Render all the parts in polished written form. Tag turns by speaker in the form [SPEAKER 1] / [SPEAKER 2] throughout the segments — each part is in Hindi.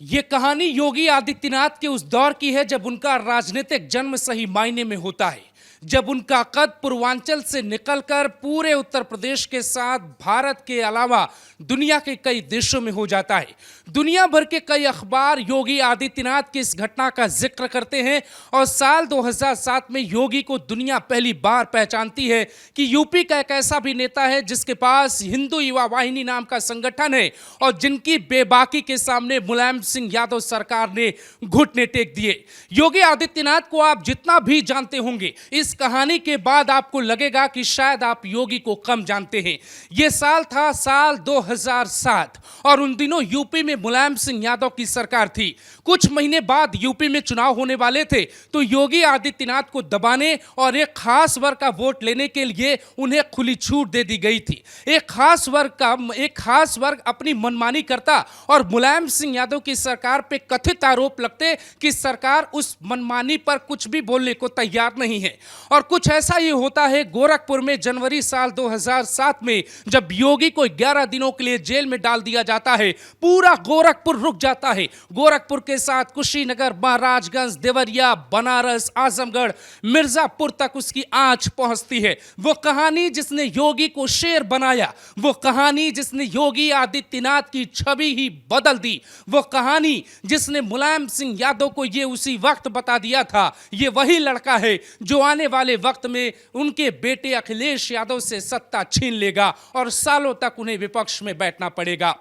[SPEAKER 1] ये कहानी योगी आदित्यनाथ के उस दौर की है जब उनका राजनीतिक जन्म सही मायने में होता है, जब उनका कद पूर्वांचल से निकलकर पूरे उत्तर प्रदेश के साथ भारत के अलावा दुनिया के कई देशों में हो जाता है। दुनिया भर के कई अखबार योगी आदित्यनाथ की इस घटना का जिक्र करते हैं और साल 2007 में योगी को दुनिया पहली बार पहचानती है कि यूपी का एक ऐसा भी नेता है जिसके पास हिंदू युवा वाहिनी नाम का संगठन है और जिनकी बेबाकी के सामने मुलायम सिंह यादव सरकार ने घुटने टेक दिए। योगी आदित्यनाथ को आप जितना भी जानते होंगे, इस कहानी के बाद आपको लगेगा कि शायद आप योगी को कम जानते हैं। यह साल था साल 2007 और उन दिनों यूपी में मुलायम सिंह यादव की सरकार थी। कुछ महीने बाद यूपी में चुनाव होने वाले थे तो योगी आदित्यनाथ को दबाने और एक खास वर्ग का वोट लेने के लिए उन्हें खुली छूट दे दी गई थी। एक खास वर्ग अपनी मनमानी करता और मुलायम सिंह यादव की सरकार पे कथित आरोप लगते कि सरकार उस मनमानी पर कुछ भी बोलने को तैयार नहीं है। और कुछ ऐसा ही होता है गोरखपुर में जनवरी साल 2007 में, जब योगी को 11 दिनों के लिए जेल में डाल दिया जाता है। पूरा गोरखपुर रुक जाता है। गोरखपुर के साथ कुशीनगर, महाराजगंज, देवरिया, बनारस, आजमगढ़, मिर्जापुर तक उसकी आंच पहुंचती है। वो कहानी जिसने योगी को शेर बनाया, वो कहानी जिसने योगी आदित्यनाथ की छवि ही बदल दी, वो कहानी जिसने मुलायम सिंह यादव को ये उसी वक्त बता दिया था ये वही लड़का है जो आने वाले वक्त में उनके बेटे अखिलेश यादव से सत्ता छीन लेगा और सालों तक उन्हें विपक्ष में बैठना पड़ेगा।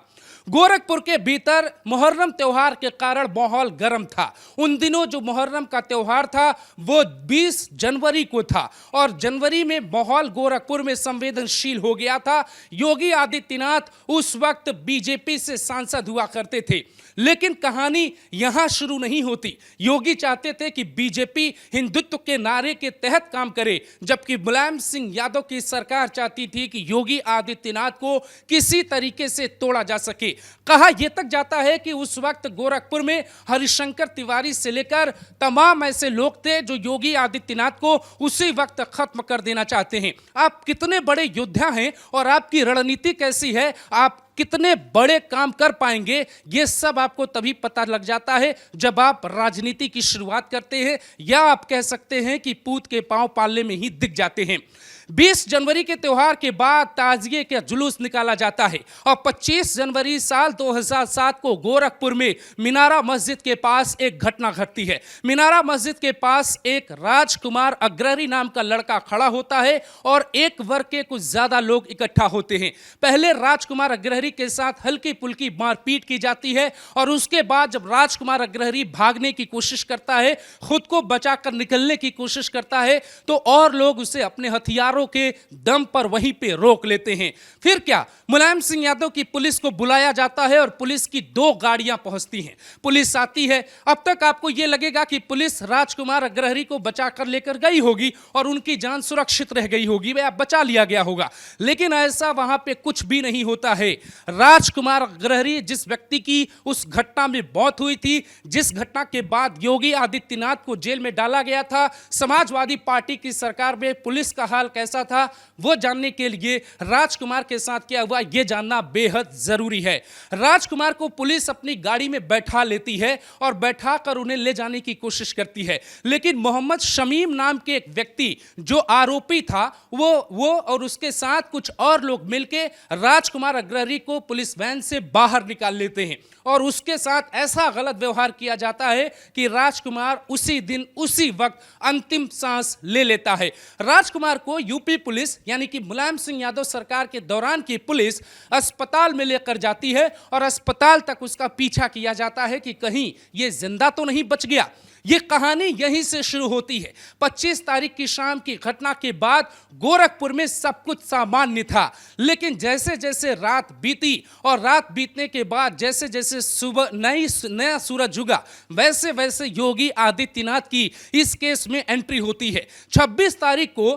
[SPEAKER 1] गोरखपुर के भीतर मुहर्रम त्योहार के कारण माहौल गर्म था। उन दिनों जो मुहर्रम का त्योहार था वो 20 जनवरी को था और जनवरी में माहौल गोरखपुर में संवेदनशील हो गया था। योगी आदित्यनाथ उस वक्त बीजेपी से सांसद हुआ करते थे, लेकिन कहानी यहां शुरू नहीं होती। योगी चाहते थे कि बीजेपी हिंदुत्व के नारे के तहत काम करे, जबकि मुलायम सिंह यादव की सरकार चाहती थी कि योगी आदित्यनाथ को किसी तरीके से तोड़ा जा सके। कहा यह तक जाता है कि उस वक्त गोरखपुर में हरिशंकर तिवारी से लेकर तमाम ऐसे लोग थे जो योगी आदित्यनाथ को उसी वक्त खत्म कर देना चाहते हैं। आप कितने बड़े योद्धा हैं और आपकी रणनीति कैसी है, आप कितने बड़े काम कर पाएंगे, यह सब आपको तभी पता लग जाता है जब आप राजनीति की शुरुआत करते हैं, या आप कह सकते हैं कि पूत के पांव पालने में ही दिख जाते हैं। 20 जनवरी के त्योहार के बाद ताजिए का जुलूस निकाला जाता है और 25 जनवरी साल 2007 को गोरखपुर में मीनारा मस्जिद के पास एक घटना घटती है। मीनारा मस्जिद के पास एक राजकुमार अग्रहरी नाम का लड़का खड़ा होता है और एक वर्ग के कुछ ज्यादा लोग इकट्ठा होते हैं। पहले राजकुमार अग्रहरी के साथ हल्की पुल्की मारपीट की जाती है और उसके बाद जब राजकुमार अग्रहरी भागने की कोशिश करता है, खुद को बचाकर निकलने की कोशिश करता है, तो और लोग उसे अपने हथियारों के दम पर वहीं पे रोक लेते हैं। फिर क्या, मुलायम सिंह यादव की पुलिस को बुलाया जाता है और पुलिस की 2 गाड़ियां पहुंचती हैं। पुलिस आती है। अब तक आपको यह लगेगा कि पुलिस राजकुमार अग्रहरी को बचाकर लेकर गई होगी और उनकी जान सुरक्षित रह गई होगी, वह बचा लिया गया होगा, लेकिन ऐसा वहां पे कुछ भी नहीं होता है। राजकुमार अग्रहरी, जिस व्यक्ति की उस घटना में मौत हुई थी, जिस घटना के बाद योगी आदित्यनाथ को जेल में डाला गया था, समाजवादी पार्टी की सरकार में पुलिस का हाल कैसा था, वो जानने के लिए राजकुमार के साथ क्या हुआ यह जानना बेहद जरूरी है। राजकुमार को पुलिस अपनी गाड़ी में बैठा लेती है और बैठाकर उन्हें ले जाने की कोशिश करती है, लेकिन मोहम्मद शमीम नाम के एक व्यक्ति जो आरोपी था वो और उसके साथ कुछ और लोग मिलकर राजकुमार अग्रहरी को पुलिस वैन से बाहर निकाल लेते हैं और उसके साथ ऐसा गलत व्यवहार किया जाता है कि राजकुमार उसी दिन उसी वक्त अंतिम सांस ले लेता है। राजकुमार को यूपी पुलिस यानी कि मुलायम सिंह यादव सरकार के दौरान की पुलिस अस्पताल में लेकर जाती है और अस्पताल तक उसका पीछा किया जाता है कि कहीं यह जिंदा तो नहीं बच गया। ये कहानी यहीं से शुरू होती है। 25 तारीख की शाम की घटना के बाद गोरखपुर में सब कुछ सामान्य था, लेकिन जैसे जैसे रात बीती और रात बीतने के बाद जैसे जैसे सुबह नया सूरज उगा, वैसे वैसे योगी आदित्यनाथ की इस केस में एंट्री होती है। 26 तारीख को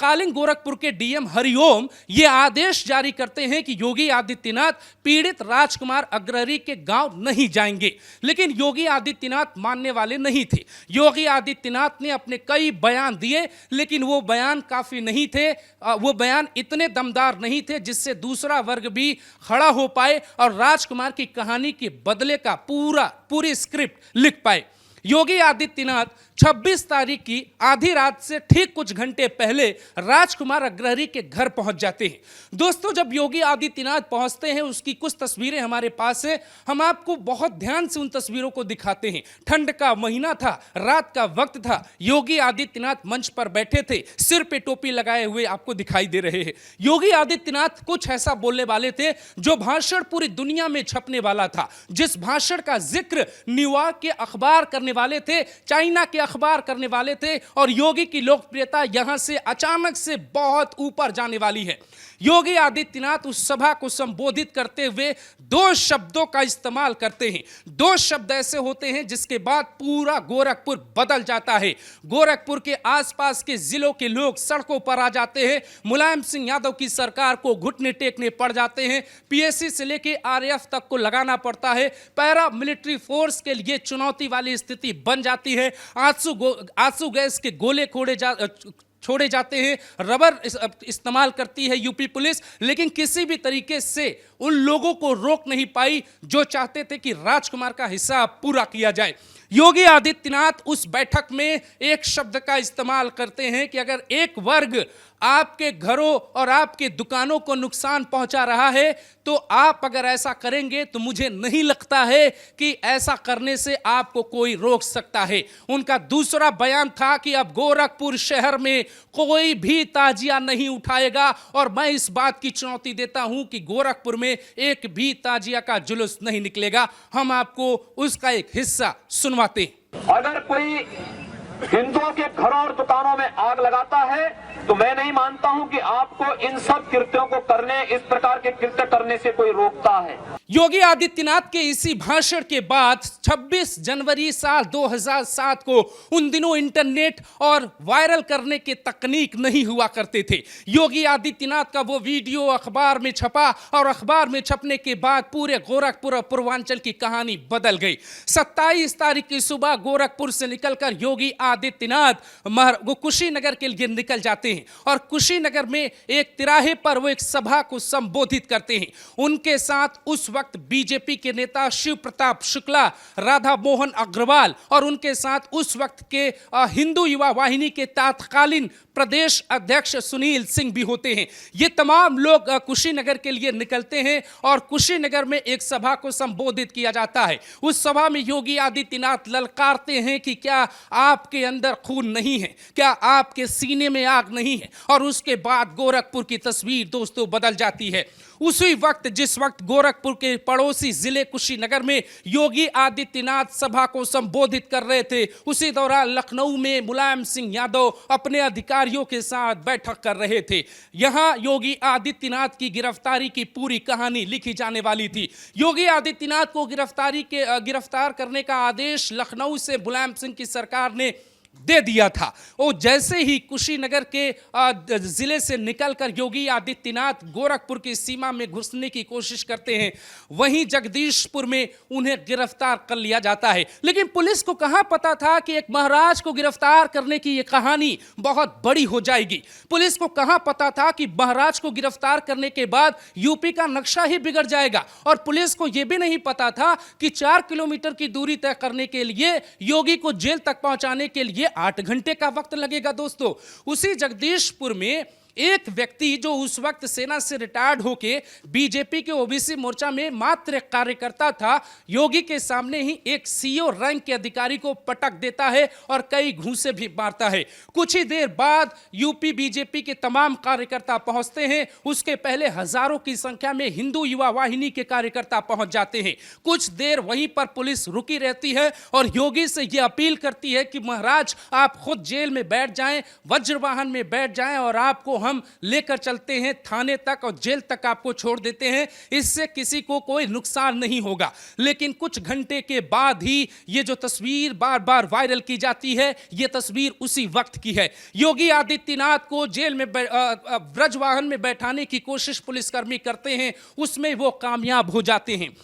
[SPEAKER 1] तत्कालीन गोरखपुर के डीएम हरिओम ये आदेश जारी करते हैं कि योगी आदित्यनाथ पीड़ित राजकुमार अग्रहरि के गांव नहीं जाएंगे। लेकिन योगी आदित्यनाथ मानने वाले नहीं थे। योगी आदित्यनाथ ने अपने कई बयान दिए, लेकिन वो बयान काफी नहीं थे। वो बयान इतने दमदार नहीं थे जिससे दूसरा वर्ग भी खड़ा हो पाए और राजकुमार की कहानी के बदले का पूरी स्क्रिप्ट लिख पाए। योगी आदित्यनाथ 26 तारीख की आधी रात से ठीक कुछ घंटे पहले राजकुमार अग्रहरि के घर पहुंच जाते हैं। दोस्तों, जब योगी आदित्यनाथ पहुंचते हैं, उसकी कुछ तस्वीरें हमारे पास है। हम आपको बहुत ध्यान से उन तस्वीरों को दिखाते हैं। ठंड का महीना था, रात का वक्त था। योगी आदित्यनाथ मंच पर बैठे थे, सिर पे टोपी लगाए हुए आपको दिखाई दे रहे हैं। योगी आदित्यनाथ कुछ ऐसा बोलने वाले थे जो भाषण पूरी दुनिया में छपने वाला था, जिस भाषण का जिक्र न्यूयॉर्क के अखबार करने वाले थे, चाइना के अखबार करने वाले थे, और योगी की लोकप्रियता यहां से अचानक से बहुत ऊपर जाने वाली है। योगी आदित्यनाथ उस सभा को संबोधित करते हुए दो शब्दों का इस्तेमाल करते हैं। दो शब्द ऐसे होते हैं जिसके बाद पूरा गोरखपुर बदल जाता है। गोरखपुर के आसपास के जिलों के लोग सड़कों पर आ जाते हैं। मुलायम सिंह यादव की सरकार को घुटने टेकने पड़ जाते हैं। पीएससी से लेके आरएएफ तक को लगाना पड़ता है। पैरा मिलिट्री फोर्स के लिए चुनौती वाली स्थिति बन जाती है। आंसू गैस के गोले छोड़े जाते हैं। रबर इस्तेमाल करती है यूपी पुलिस, लेकिन किसी भी तरीके से उन लोगों को रोक नहीं पाई जो चाहते थे कि राजकुमार का हिस्सा पूरा किया जाए। योगी आदित्यनाथ उस बैठक में एक शब्द का इस्तेमाल करते हैं कि अगर एक वर्ग आपके घरों और आपके दुकानों को नुकसान पहुंचा रहा है, तो आप अगर ऐसा करेंगे तो मुझे नहीं लगता है कि ऐसा करने से आपको कोई रोक सकता है। उनका दूसरा बयान था कि अब गोरखपुर शहर में कोई भी ताजिया नहीं उठाएगा, और मैं इस बात की चुनौती देता हूं कि गोरखपुर में एक भी ताजिया का जुलूस नहीं निकलेगा। हम आपको उसका एक हिस्सा सुनवाते हैं।
[SPEAKER 2] अगर कोई हिंदुओं के घरों और दुकानों में आग लगाता है, तो मैं नहीं मानता हूं कि आपको इन सब कृत्यों को करने, इस प्रकार के कृत्य करने से कोई रोकता है।
[SPEAKER 1] योगी आदित्यनाथ के इसी भाषण के बाद 26 जनवरी साल 2007 को, उन दिनों इंटरनेट और वायरल करने के तकनीक नहीं हुआ करते थे, योगी आदित्यनाथ का वो वीडियो अखबार में छपा, और अखबार में छपने के बाद पूरे गोरखपुर और पूर्वांचल की कहानी बदल गई। 27 तारीख की सुबह गोरखपुर से निकलकर योगी आदित्यनाथ कुशीनगर के लिए निकल जाते हैं, और कुशीनगर में एक तिराहे पर वो एक सभा को संबोधित करते हैं। उनके साथ उस वक्त बीजेपी के नेता शिव प्रताप शुक्ला, राधा मोहन अग्रवाल, और उनके साथ उस वक्त के हिंदू युवा वाहिनी के तत्कालीन प्रदेश अध्यक्ष सुनील सिंह भी होते हैं। ये तमाम लोग कुशीनगर के लिए निकलते हैं, और कुशीनगर में एक सभा को संबोधित किया जाता है। उस सभा में योगी आदित्यनाथ ललकारते हैं कि क्या आपके अंदर खून नहीं है, क्या आपके सीने में आग नहीं है, और उसके बाद गोरखपुर की तस्वीर दोस्तों बदल जाती है। उसी वक्त, जिस वक्त गोरखपुर के पड़ोसी जिले कुशीनगर में योगी आदित्यनाथ सभा को संबोधित कर रहे थे, उसी दौरान लखनऊ में मुलायम सिंह यादव अपने अधिकारियों के साथ बैठक कर रहे थे। यहां योगी आदित्यनाथ की गिरफ्तारी की पूरी कहानी लिखी जाने वाली थी। योगी आदित्यनाथ को गिरफ्तार करने का आदेश लखनऊ से मुलायम सिंह की सरकार ने दे दिया था। वो जैसे ही कुशीनगर के जिले से निकलकर योगी आदित्यनाथ गोरखपुर की सीमा में घुसने की कोशिश करते हैं, वहीं जगदीशपुर में उन्हें गिरफ्तार कर लिया जाता है। लेकिन पुलिस को कहां पता था कि एक महाराज को गिरफ्तार करने की ये कहानी बहुत बड़ी हो जाएगी। पुलिस को कहां पता था कि महाराज को गिरफ्तार करने के बाद यूपी का नक्शा ही बिगड़ जाएगा। और पुलिस को यह भी नहीं पता था कि 4 किलोमीटर की दूरी तय करने के लिए योगी को जेल तक पहुंचाने के लिए 8 घंटे का वक्त लगेगा। दोस्तों, उसी जगदीशपुर में एक व्यक्ति जो उस वक्त सेना से रिटायर्ड होके बीजेपी के ओबीसी मोर्चा में मात्र कार्यकर्ता था, योगी के सामने ही एक सीओ रैंक के अधिकारी को पटक देता है और कई घूंसे भी मारता है। कुछ ही देर बाद यूपी बीजेपी के तमाम कार्यकर्ता पहुंचते हैं। उसके पहले हजारों की संख्या में हिंदू युवा वाहिनी के कार्यकर्ता पहुंच जाते हैं। कुछ देर वहीं पर पुलिस रुकी रहती है और योगी से यह अपील करती है कि महाराज आप खुद जेल में बैठ जाएं, वज्रवाहन में बैठ जाएं और आपको हम लेकर चलते हैं थाने तक और जेल तक आपको छोड़ देते हैं, इससे किसी को कोई नुकसान नहीं होगा। लेकिन कुछ घंटे के बाद ही ये जो तस्वीर बार बार वायरल की जाती है, ये तस्वीर उसी वक्त की है। योगी आदित्यनाथ को जेल में ब्रजवाहन में बैठाने की कोशिश पुलिसकर्मी करते हैं, उसमें वो कामयाब हो जाते हैं।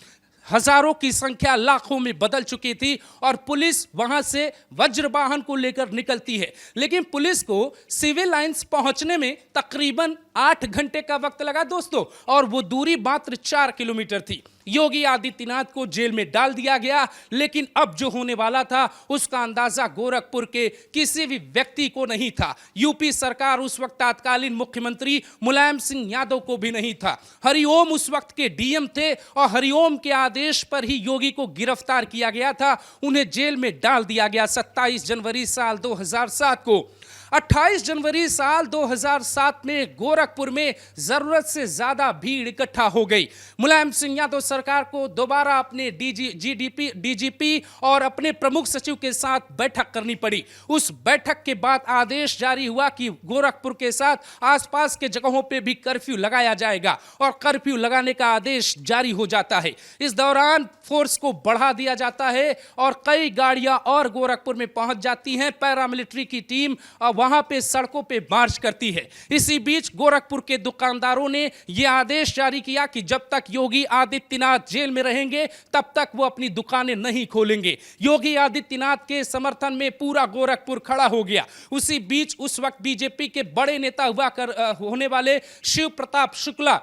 [SPEAKER 1] हजारों की संख्या लाखों में बदल चुकी थी और पुलिस वहां से वज्रवाहन को लेकर निकलती है। लेकिन पुलिस को सिविल लाइंस पहुंचने में तकरीबन 8 घंटे का वक्त लगा दोस्तों, और वो दूरी मात्र 4 किलोमीटर थी। योगी आदित्यनाथ को जेल में डाल दिया गया, लेकिन अब जो होने वाला था उसका अंदाजा गोरखपुर के किसी भी व्यक्ति को नहीं था। यूपी सरकार उस वक्त तत्कालीन मुख्यमंत्री मुलायम सिंह यादव को भी नहीं था। हरिओम उस वक्त के डीएम थे और हरिओम के आदेश पर ही योगी को गिरफ्तार किया गया था, उन्हें जेल में डाल दिया गया 27 जनवरी साल 2007 को। 28 जनवरी साल 2007 में गोरखपुर में जरूरत से ज्यादा भीड़ इकट्ठा हो गई। मुलायम सिंह यादव सरकार को दोबारा अपने डीजीपी और अपने प्रमुख सचिव के साथ बैठक करनी पड़ी। उस बैठक के बाद आदेश जारी हुआ कि गोरखपुर के साथ आसपास के जगहों पे भी कर्फ्यू लगाया जाएगा और कर्फ्यू लगाने का आदेश जारी हो जाता है। इस दौरान फोर्स को बढ़ा दिया जाता है और कई गाड़ियां और गोरखपुर में पहुंच जाती हैं। पैरामिलिट्री की टीम वहां पे सड़कों पे मार्च करती है। इसी बीच गोरखपुर के दुकानदारों ने यह आदेश जारी किया कि जब तक योगी आदित्यनाथ जेल में रहेंगे तब तक वो अपनी दुकानें नहीं खोलेंगे। योगी आदित्यनाथ के समर्थन में पूरा गोरखपुर खड़ा हो गया। उसी बीच उस वक्त बीजेपी के बड़े नेता होने वाले शिव प्रताप शुक्ला,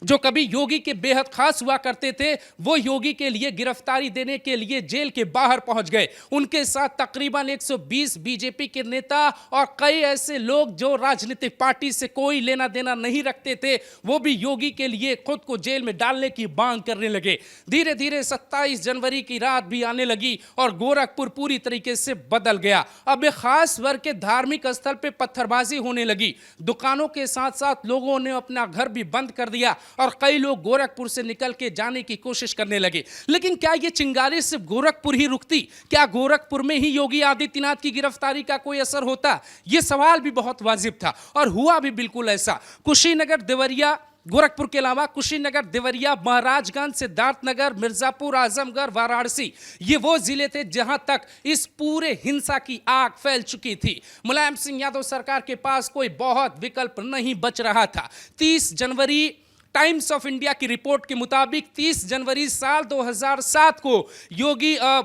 [SPEAKER 1] जो कभी योगी के बेहद खास हुआ करते थे, वो योगी के लिए गिरफ्तारी देने के लिए जेल के बाहर पहुंच गए। उनके साथ तकरीबन 120 बीजेपी के नेता और कई ऐसे लोग जो राजनीतिक पार्टी से कोई लेना देना नहीं रखते थे, वो भी योगी के लिए खुद को जेल में डालने की मांग करने लगे। धीरे धीरे 27 जनवरी की रात भी आने लगी और गोरखपुर पूरी तरीके से बदल गया। अब एक खास वर्ग के धार्मिक स्थल पे पत्थरबाजी होने लगी। दुकानों के साथ साथ लोगों ने अपना घर भी बंद कर दिया और कई लोग गोरखपुर से निकल के जाने की कोशिश करने लगे। लेकिन क्या यह चिंगारी सिर्फ गोरखपुर ही रुकती? क्या गोरखपुर में ही योगी आदित्यनाथ की गिरफ्तारी का कोई असर होता? यह सवाल भी बहुत वाजिब था और हुआ भी बिल्कुल ऐसा। कुशीनगर, देवरिया, गोरखपुर के अलावा कुशीनगर, देवरिया, महाराजगंज, सिद्धार्थनगर, मिर्जापुर, आजमगढ़, वाराणसी, ये वो जिले थे जहां तक इस पूरे हिंसा की आग फैल चुकी थी। मुलायम सिंह यादव सरकार के पास कोई बहुत विकल्प नहीं बच रहा था। 30 जनवरी टाइम्स ऑफ इंडिया की रिपोर्ट के मुताबिक 30 जनवरी साल 2007 को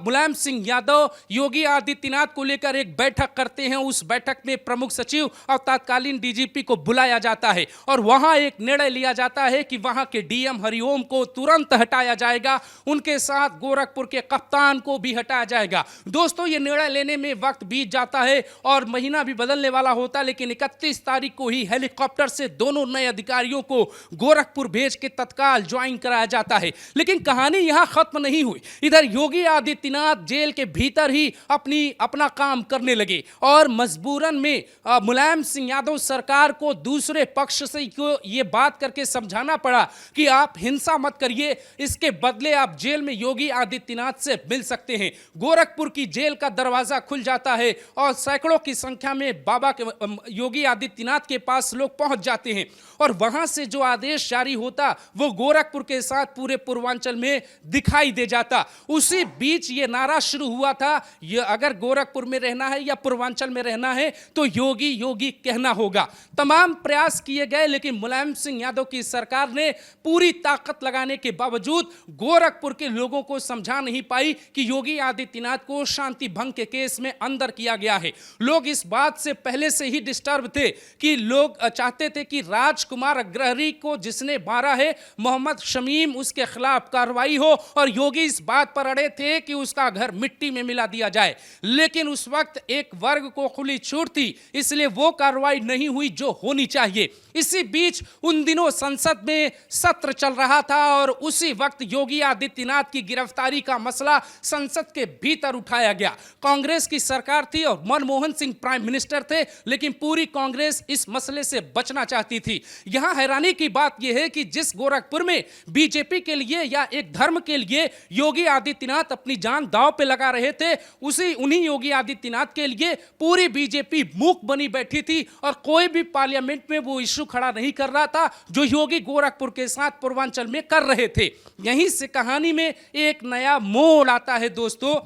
[SPEAKER 1] मुलायम सिंह यादव योगी आदित्यनाथ को लेकर एक बैठक करते हैं। उस बैठक में प्रमुख सचिव और तत्कालीन डीजीपी को बुलाया जाता है और वहां एक निर्णय लिया जाता है कि वहां के डीएम हरिओम को तुरंत हटाया जाएगा, उनके साथ गोरखपुर के कप्तान को भी हटाया जाएगा। दोस्तों, ये निर्णय लेने में वक्त बीत जाता है और महीना भी बदलने वाला होता, लेकिन 31 तारीख को ही हेलीकॉप्टर से दोनों नए अधिकारियों को गोरखपुर भेज के तत्काल ज्वाइन कराया जाता है। लेकिन कहानी यहां खत्म नहीं हुई। इधर योगी आदित्यनाथ जेल के भीतर ही अपना काम करने लगे और मजबूरन में मुलायम सिंह यादव सरकार को दूसरे पक्ष से ये बात करके समझाना पड़ा कि आप हिंसा मत करिए, इसके बदले आप जेल में योगी आदित्यनाथ से मिल सकते हैं। गोरखपुर की जेल का दरवाजा खुल जाता है और सैकड़ों की संख्या में योगी आदित्यनाथ के पास लोग पहुंच जाते हैं और वहां से जो आदेश जारी होता वो गोरखपुर के साथ पूरे पूर्वांचल में दिखाई दे जाता। उसी बीच ये नारा शुरू हुआ था, ये अगर गोरखपुर में रहना है या पूर्वांचल में रहना है तो योगी योगी कहना होगा। तमाम प्रयास किए गए, लेकिन मुलायम सिंह यादव की सरकार ने पूरी ताकत लगाने के बावजूद गोरखपुर के लोगों को समझा नहीं पाई कि योगी आदित्यनाथ को शांति भंग के केस में अंदर किया गया है। लोग इस बात से पहले से ही डिस्टर्ब थे कि लोग चाहते थे कि राजकुमार अग्रहरी को जिसने मारा है, मोहम्मद शमीम, उसके खिलाफ कार्रवाई हो और योगी इस बात पर अड़े थे कि उसका घर मिट्टी में मिला दिया जाए। लेकिन उस वक्त एक वर्ग को खुली छूट थी, इसलिए वो कार्रवाई नहीं हुई जो होनी चाहिए। इसी बीच उन दिनों संसद में सत्र चल रहा था और उसी वक्त योगी आदित्यनाथ की गिरफ्तारी का मसला संसद के भीतर उठाया गया। कांग्रेस की सरकार थी और मनमोहन सिंह प्राइम मिनिस्टर थे, लेकिन पूरी कांग्रेस इस मसले से बचना चाहती थी। यहां हैरानी की बात यह है हैं कि जिस गोरखपुर में बीजेपी के लिए या एक धर्म के लिए योगी आदित्यनाथ अपनी जान दांव पे लगा रहे थे, उन्हीं योगी आदित्यनाथ के लिए पूरी बीजेपी मूक बनी बैठी थी और कोई भी पार्लियामेंट में वो इश्यू खड़ा नहीं कर रहा था जो योगी गोरखपुर के साथ पूर्वांचल में कर रहे थे। यहीं से कहानी में एक नया मोड़ आता है दोस्तों।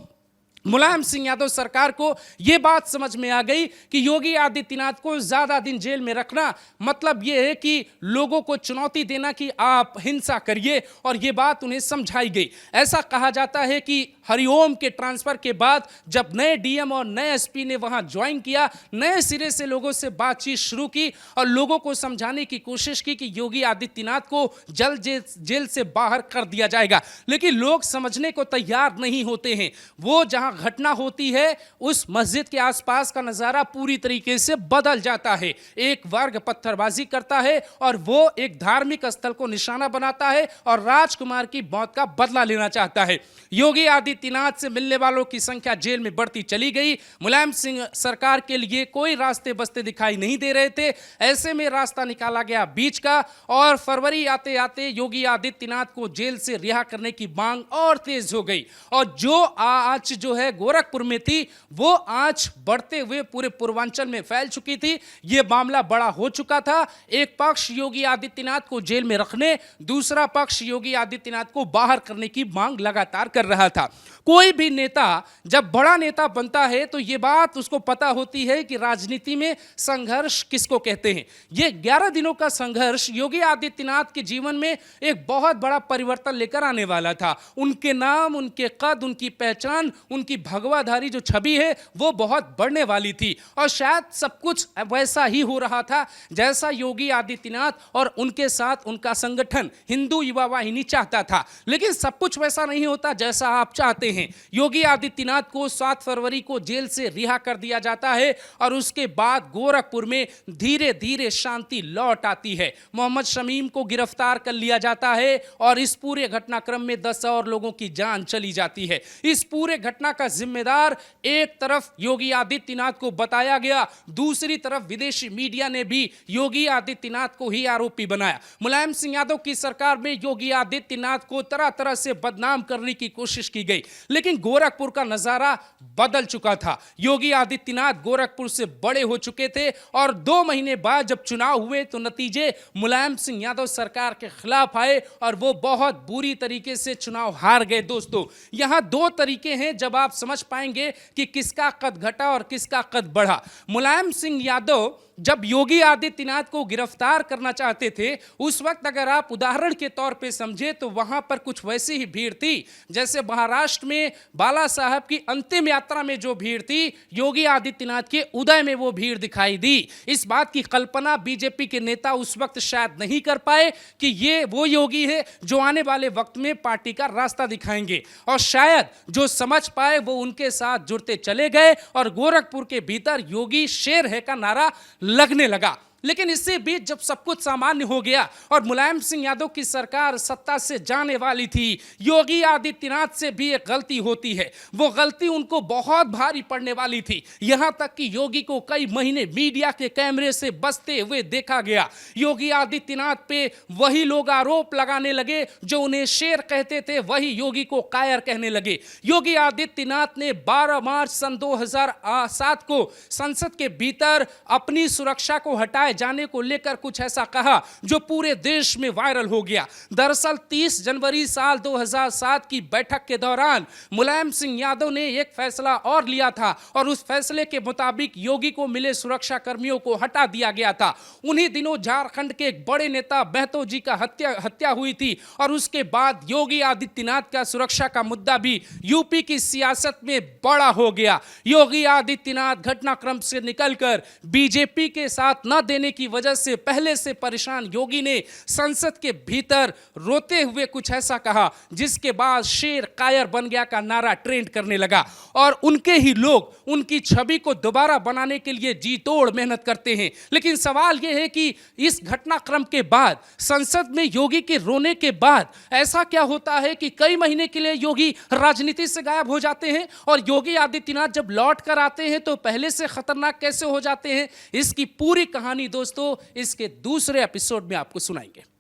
[SPEAKER 1] मुलायम सिंह यादव सरकार को यह बात समझ में आ गई कि योगी आदित्यनाथ को ज्यादा दिन जेल में रखना मतलब यह है कि लोगों को चुनौती देना कि आप हिंसा करिए, और यह बात उन्हें समझाई गई। ऐसा कहा जाता है कि हरिओम के ट्रांसफर के बाद जब नए डीएम और नए एसपी ने वहां ज्वाइन किया, नए सिरे से लोगों से बातचीत शुरू की और लोगों को समझाने की कोशिश की कि योगी आदित्यनाथ को जल्द जेल से बाहर कर दिया जाएगा, लेकिन लोग समझने को तैयार नहीं होते हैं। वो जहां घटना होती है उस मस्जिद के आसपास का नजारा पूरी तरीके से बदल जाता है। एक वर्ग पत्थरबाजी करता है और वो एक धार्मिक स्थल को निशाना बनाता है और राजकुमार की मौत का बदला लेना चाहता है। योगी आदित्यनाथ से मिलने वालों की संख्या जेल में बढ़ती चली गई। मुलायम सिंह सरकार के लिए कोई रास्ते बस्ते दिखाई नहीं दे रहे थे। ऐसे में रास्ता निकाला गया बीच का, और फरवरी आते आते योगी आदित्यनाथ को जेल से रिहा करने की मांग और तेज हो गई, और जो आज जो है गोरखपुर में थी वो आज बढ़ते हुए पूरे पूर्वांचल में फैल चुकी थी। यह मामला बड़ा हो चुका था। एक पक्ष योगी आदित्यनाथ को जेल में रखने, दूसरा पक्ष योगी आदित्यनाथ को बाहर करने की मांग लगातार कर रहा था। कोई भी नेता जब बड़ा नेता बनता है तो यह बात उसको पता होती है कि राजनीति में संघर्ष किसको कहते हैं। यह 11 दिनों का संघर्ष योगी आदित्यनाथ के जीवन में एक बहुत बड़ा परिवर्तन लेकर आने वाला था। उनके नाम, उनके कद, उनकी पहचान, उनकी भगवाधारी जो छवि है वो बहुत बढ़ने वाली थी, और शायद सब कुछ वैसा ही हो रहा था जैसा योगी आदित्यनाथ और उनके साथ उनका संगठन हिंदू युवा वाहिनी चाहता था। लेकिन सब कुछ वैसा नहीं होता जैसा आप चाहते हैं। योगी आदित्यनाथ को 7 फरवरी को जेल से रिहा कर दिया जाता है और उसके बाद गोरखपुर में धीरे धीरे शांति लौट आती है। मोहम्मद शमीम को गिरफ्तार कर लिया जाता है और इस पूरे घटनाक्रम में 10 और लोगों की जान चली जाती है। इस पूरे घटना का जिम्मेदार एक तरफ योगी आदित्यनाथ को बताया गया, दूसरी तरफ विदेशी मीडिया ने भी योगी आदित्यनाथ को ही आरोपी बनाया। मुलायम सिंह यादव की सरकार में योगी आदित्यनाथ को तरह तरह से बदनाम करने की कोशिश की गई, लेकिन गोरखपुर का नजारा बदल चुका था। योगी आदित्यनाथ गोरखपुर से बड़े हो चुके थे और 2 महीने बाद जब चुनाव हुए तो नतीजे मुलायम सिंह यादव सरकार के खिलाफ आए और वो बहुत बुरी तरीके से चुनाव हार गए। दोस्तों, यहां 2 तरीके हैं जब आप समझ पाएंगे कि किसका कद घटा और किसका कद बढ़ा। मुलायम सिंह यादव जब योगी आदित्यनाथ को गिरफ्तार करना चाहते थे उस वक्त अगर आप उदाहरण के तौर पे समझे तो वहां पर कुछ वैसी ही भीड़ थी जैसे महाराष्ट्र में बाला साहब की अंतिम यात्रा में जो भीड़ थी, योगी आदित्यनाथ के उदय में वो भीड़ दिखाई दी। इस बात की कल्पना बीजेपी के नेता उस वक्त शायद नहीं कर पाए कि ये वो योगी है जो आने वाले वक्त में पार्टी का रास्ता दिखाएंगे, और शायद जो समझ पाए वो उनके साथ जुड़ते चले गए और गोरखपुर के भीतर योगी शेर है का नारा लगने लगा। लेकिन इससे बीच जब सब कुछ सामान्य हो गया और मुलायम सिंह यादव की सरकार सत्ता से जाने वाली थी, योगी आदित्यनाथ से भी एक गलती होती है। वो गलती उनको बहुत भारी पड़ने वाली थी, यहां तक कि योगी को कई महीने मीडिया के कैमरे से बचते हुए देखा गया। योगी आदित्यनाथ पे वही लोग आरोप लगाने लगे जो उन्हें शेर कहते थे, वही योगी को कायर कहने लगे। योगी आदित्यनाथ ने 12 मार्च सन 2007 को संसद के भीतर अपनी सुरक्षा को हटाए जाने को लेकर कुछ ऐसा कहा जो पूरे देश में वायरल हो गया। दरअसल 30 जनवरी साल 2007 की बैठक के दौरान मुलायम सिंह यादव ने एक फैसला और लिया था और उस फैसले के मुताबिक योगी को मिले सुरक्षा कर्मियों को हटा दिया गया था। उन्हीं दिनों झारखंड के एक बड़े नेता महतो जी का हत्या हुई थी और उसके बाद योगी आदित्यनाथ का सुरक्षा का मुद्दा भी यूपी की सियासत में बड़ा हो गया। योगी आदित्यनाथ घटनाक्रम से निकलकर बीजेपी के साथ न देने की वजह से पहले से परेशान योगी ने संसद के भीतर रोते हुए कुछ ऐसा कहा जिसके बाद शेर कायर बन गया का नारा ट्रेंड करने लगा और उनके ही लोग उनकी छवि को दोबारा बनाने के लिए जी तोड़ मेहनत करते हैं। लेकिन सवाल यह है कि इस घटनाक्रम के बाद संसद में योगी के रोने के बाद ऐसा क्या होता है कि कई महीने के लिए योगी राजनीति से गायब हो जाते हैं और योगी आदित्यनाथ जब लौट कर आते हैं तो पहले से खतरनाक कैसे हो जाते हैं। इसकी पूरी कहानी दोस्तों इसके दूसरे एपिसोड में आपको सुनाएंगे।